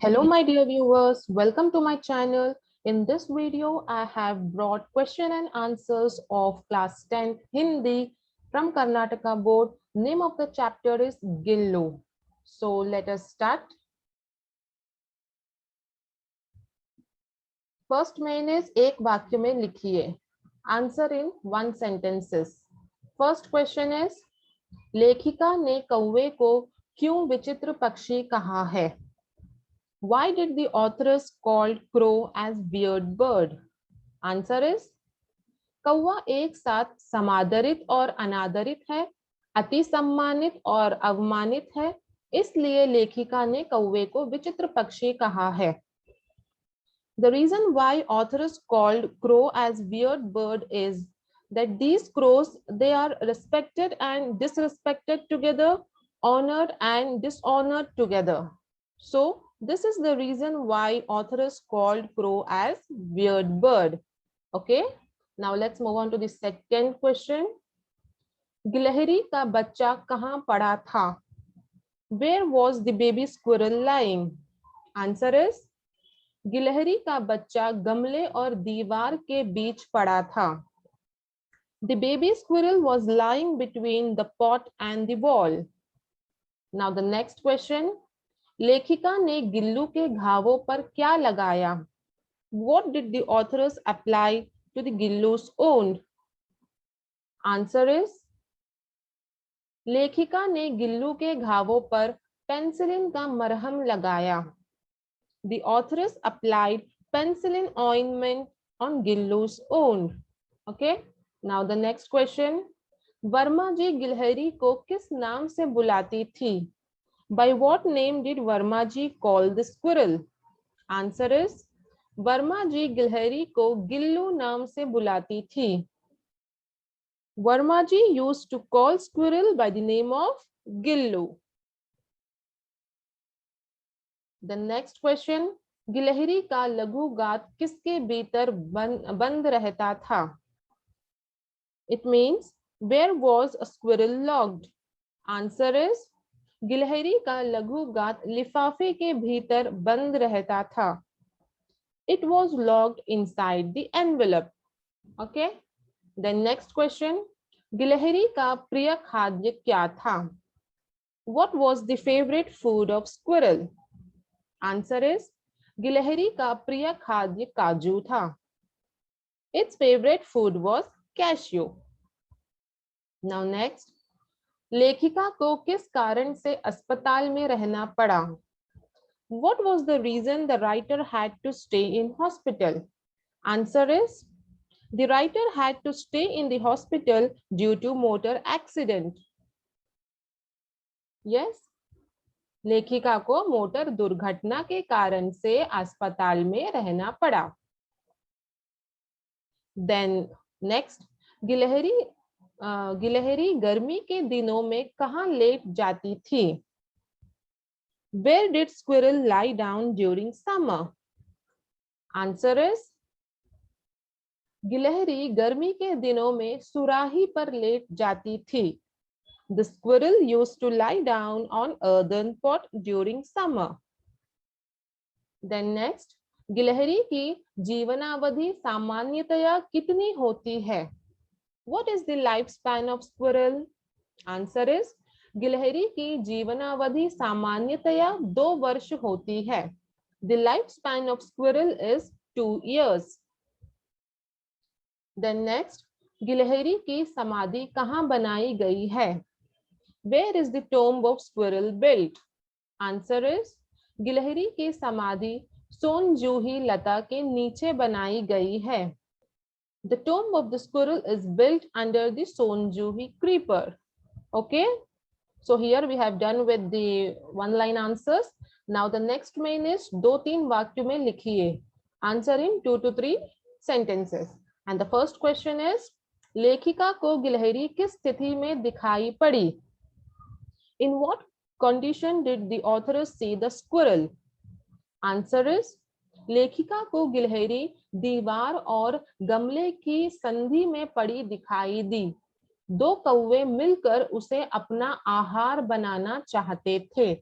Hello, my dear viewers. Welcome to my channel. In this video, I have brought question and answers of class 10 Hindi from Karnataka board. Name of the chapter is Gillu. So let us start. First main is एक वाक्य में लिखिए. Answer in one sentences. First question is लेखिका ने कौवे को क्यों विचित्र पक्षी कहा है? Why did the authoress called crow as weird bird? Answer is कौवा एक साथ समादरित और अनादरित है, अति सम्मानित और अवमानित है, इसलिए लेखिका ने कौवे को विचित्र पक्षी कहा है. The reason why authoress called crow as weird bird is that these crows, they are respected and disrespected together, honored and dishonored together. So this is the reason why authoress called crow as weird bird. Okay, now let's move on to the second question. गिलहरी का बच्चा कहाँ पड़ा था? Where was the baby squirrel lying? Answer is गिलहरी का बच्चा गमले और दीवार के बीच पड़ा था. The baby squirrel was lying between the pot and the wall. Now the next question. लेखिका ने गिल्लू के घावों पर क्या लगाया? What did the authoress apply to the gillu's wound? Answer is लेखिका ने गिल्लू के घावों पर पेंसिलिन का मरहम लगाया. The authoress applied penicillin ointment on Gillu's wound. Okay. Now the next question. Verma जी गिलहरी को किस नाम से बुलाती थी? By what name did Verma ji call the squirrel? Answer is Verma जी गिलहरी को गिल्लू नाम से बुलाती थी. वर्मा जी used to call squirrel by the name of Gillu. The next question. गिलहरी का लघु गात किसके भीतर बंद रहता था? It means where was a squirrel locked? Answer is गिलहरी का लघु गात लिफाफे के भीतर बंद रहता था. It was locked inside the envelope. Okay. Then next question. गिलहरी का प्रिय खाद्य क्या था? What was the favorite food of squirrel? Answer is गिलहरी का प्रिय खाद्य काजू था. Its favorite food was cashew. Now next. लेखिका को किस कारण से अस्पताल में रहना पड़ा? What was the reason the writer had to stay in hospital? Answer is the writer had to stay in the hospital due to motor accident. Yes. लेखिका को मोटर दुर्घटना के कारण से अस्पताल में रहना पड़ा. Then next, गिलहरी गर्मी के दिनों में कहाँ लेट जाती थी? Where did squirrel lie down during summer? Answer is गिलहरी गर्मी के दिनों में सुराही पर लेट जाती थी. The squirrel used to lie down on earthen pot during summer. Then next, गिलहरी की जीवनावधि सामान्यतया कितनी होती है? What is the lifespan of squirrel? Answer is गिलहरी की जीवनावधि सामान्यतया 2 वर्ष होती है. The lifespan of squirrel is 2 years. Then next, गिलहरी की समाधि कहाँ बनाई गई है? Where is the tomb of squirrel built? Answer is गिलहरी की समाधि सोनजूही लता के नीचे बनाई गई है. The tomb of the squirrel is built under the Sonjuhi creeper. Okay. So here we have done with the one-line answers. Now the next main is 2-3 वाक्य में लिखिए. Answer in 2 to 3 sentences. And the first question is लेखिका को गिलहरी किस स्थिति में दिखाई पड़ी? In what condition did the author see the squirrel? Answer is लेखिका को गिलहरी दीवार और गमले की संधि में पड़ी दिखाई दी. 2 कौवे मिलकर उसे अपना आहार बनाना चाहते थे.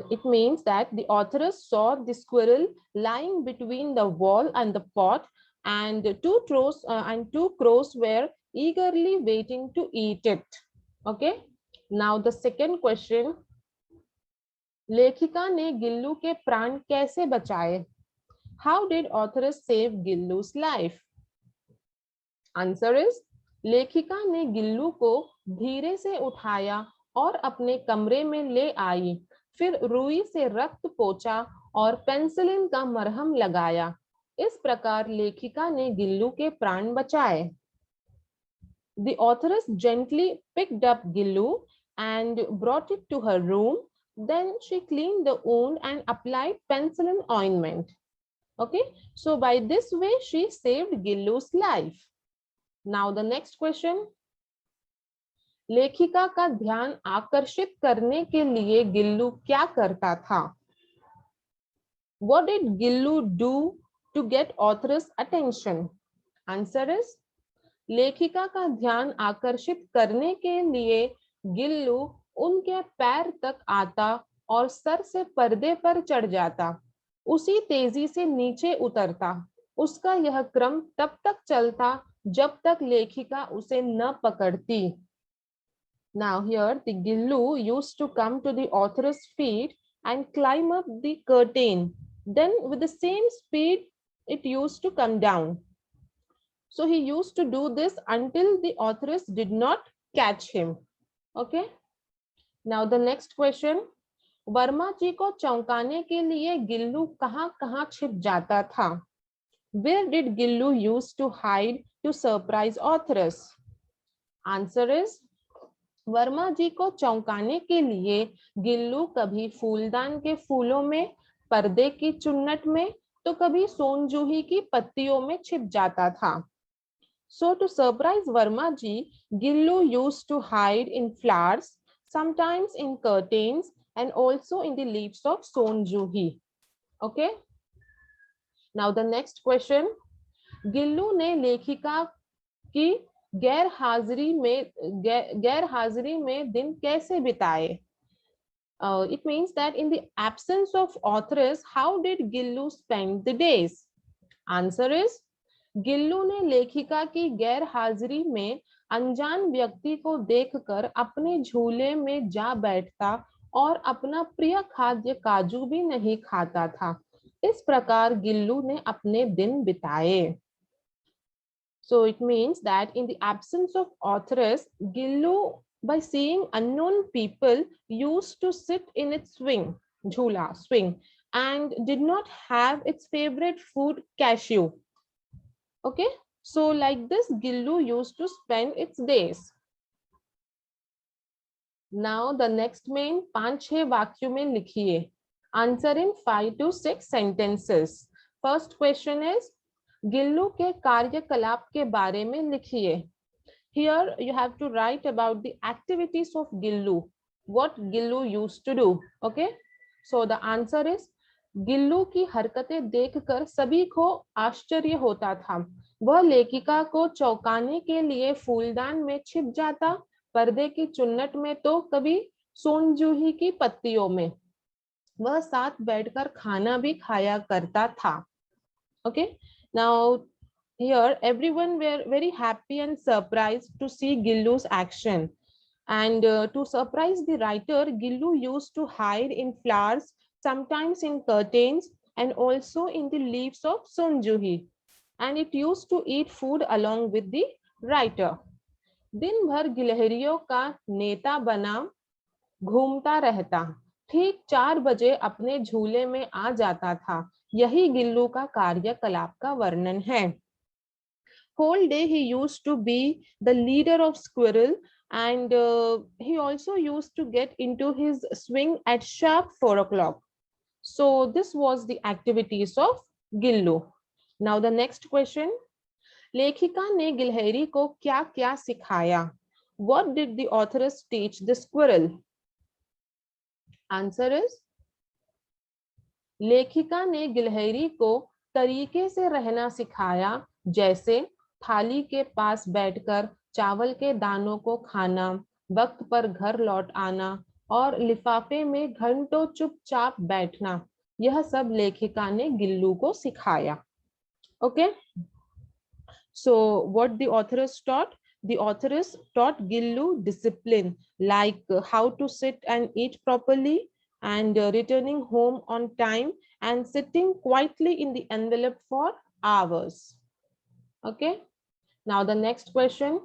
It means that the authoress saw the squirrel lying between the wall and the pot, and two crows were eagerly waiting to eat it. Okay. Now the second question. लेखिका ने गिल्लू के प्राण कैसे बचाए? How did authoress save गिल्लू's life? Answer is, लेखिका ने गिल्लू को धीरे से उठाया और अपने कमरे में ले आई, फिर रुई से रक्त पोंछा और पेनिसिलिन का मरहम लगाया। इस प्रकार लेखिका ने गिल्लू के प्राण बचाए। The authoress gently picked up Gillu and brought it to her room. Then she cleaned the wound and applied penicillin ointment. Okay, so by this way she saved Gillu's life. Now the next question. लेखिका का ध्यान आकर्षित करने के लिए गिल्लू क्या करता था? What did Gillu do to get author's attention? Answer is, लेखिका का ध्यान आकर्षित करने के लिए गिल्लू उनके पैर तक आता और सर से पर्दे पर चढ़ जाता, उसी तेजी से नीचे उतरता। उसका यह क्रम तब तक चलता जब तक लेखिका उसे न पकड़ती। Now here the Gillu used to come to the author's feet and climb up the curtain. Then with the same speed it used to come down. So he used to do this until the authoress did not catch him. Okay. Now the next question. Verma जी को चौंकाने के लिए गिल्लू कहाँ छिप जाता था? Where did Gillu used to hide to surprise authoress? Answer is, Verma जी को चौंकाने के लिए गिल्लू कभी फूलदान के फूलों में, पर्दे की चुन्नट में, तो कभी सोनजूही की पत्तियों में छिप जाता था। So to surprise Verma ji, Gillu used to hide in flowers, sometimes in curtains, and also in the leaves of sonjuhi. Okay. Now the next question. Gillu ने लेखिका की गैर हाजिरी में दिन कैसे बिताए? It means that in the absence of authoress, how did Gillu spend the days? Answer is, Gillu ने लेखिका की गैर हाजिरी में अनजान व्यक्ति को देखकर अपने झूले में जा बैठता और अपना प्रिय खाद्य काजू भी नहीं खाता था। इस प्रकार गिल्लू ने अपने दिन बिताए। So it means that in the absence of authoress, Gillu, by seeing unknown people, used to sit in its swing, and did not have its favorite food, cashew. Okay, so like this Gillu used to spend its days. Now the next main 5-6 वाक्यों में लिखिए. Answer in 5 to 6 sentences. First question is, Gillu के कार्यकलाप के बारे में लिखिए. Here you have to write about the activities of Gillu, what Gillu used to do. Okay, so the answer is, Gillu की हरकतें देखकर सभी को आश्चर्य होता था। वह लेखिका को चौंकाने के लिए फूलदान में छिप जाता, पर्दे की चुन्नट में तो कभी सोनजूही की पत्तियों में। वह साथ बैठकर खाना भी खाया करता था। Okay, now here everyone were very happy and surprised to see Gillu's action, and to surprise the writer, Gillu used to hide in flowers, sometimes in curtains, and also in the leaves of sonjuhi, and it used to eat food along with the writer. दिन भर गिलहरियों का नेता बना घूमता रहता, ठीक 4 बजे अपने झूले में आ जाता था। यही गिल्लू का कार्यकलाप का वर्णन है। Whole day he used to be the leader of squirrel, and he also used to get into his swing at sharp 4 o'clock. So this was the activities of Gillu. Now the next question. लेखिका ने गिलहरी को क्या क्या सिखाया? What did the authoress teach the squirrel? Answer is, लेखिका ने गिलहरी को तरीके से रहना सिखाया, जैसे थाली के पास बैठकर चावल के दानों को खाना, वक्त पर घर लौट आना, और लिफाफे में घंटों चुपचाप बैठना, यह सब लेखिका ने गिल्लू को सिखाया. Okay, so what the author is taught? The author is taught Gillu discipline, like how to sit and eat properly, and returning home on time, and sitting quietly in the envelope for hours. Okay. Now the next question.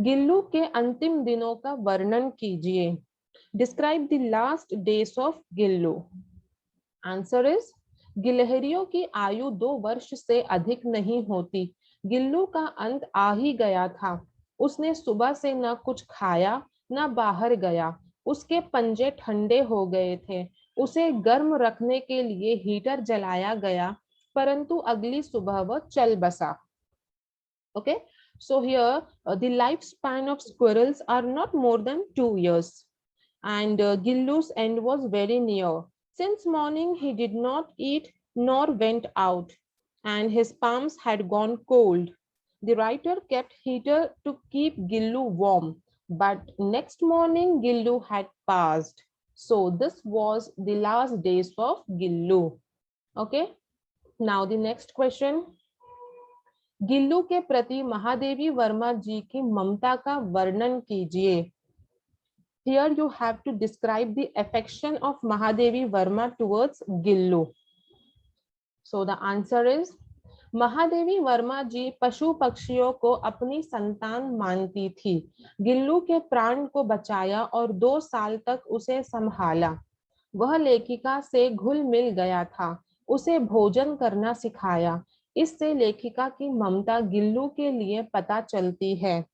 Gillu के अंतिम दिनों का वर्णन कीजिए. Describe the last days of Gillu. Answer is, गिलहरियों की आयु 2 वर्ष से अधिक नहीं होती. गिल्लू का अंत आ ही गया था. उसने सुबह से न कुछ खाया न बाहर गया. उसके पंजे ठंडे हो गए थे. उसे गर्म रखने के लिए हीटर जलाया गया, परंतु अगली सुबह वह चल बसा. Okay, so here the lifespan of squirrels are not more than 2 years, and Gillu's end was very near. Since morning he did not eat nor went out, and his palms had gone cold. The writer kept heater to keep Gillu warm, but next morning Gillu had passed. So this was the last days of Gillu. Okay, now the next question. Gillu के प्रति महादेवी वर्मा जी की ममता का वर्णन कीजिए. Here you have to describe the affection of Mahadevi Verma towards Gillu. So the answer is, Mahadevi Verma जी पशु पक्षियों को अपनी संतान मानती थी. गिल्लू के प्राण को बचाया और 2 साल तक उसे संभाला. वह लेखिका से घुल मिल गया था. उसे भोजन करना सिखाया. इससे लेखिका की ममता गिल्लू के लिए पता चलती है.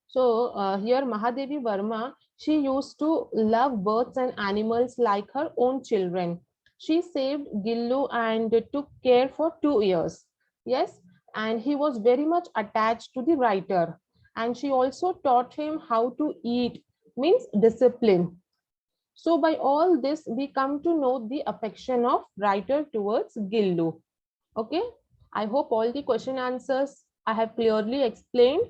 So here Mahadevi Verma, she used to love birds and animals like her own children. She saved Gillu and took care for 2 years. Yes, and he was very much attached to the writer. And she also taught him how to eat, means discipline. So by all this, we come to know the affection of writer towards Gillu. Okay, I hope all the question answers I have clearly explained.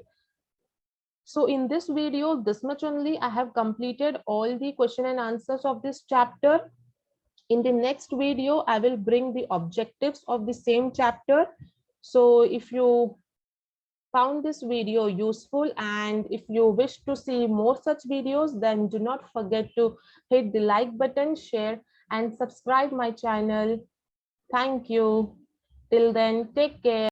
So in this video, this much only, I have completed all the question and answers of this chapter. In the next video, I will bring the objectives of the same chapter. So if you found this video useful and if you wish to see more such videos, then do not forget to hit the like button, share and subscribe my channel. Thank you. Till then, take care.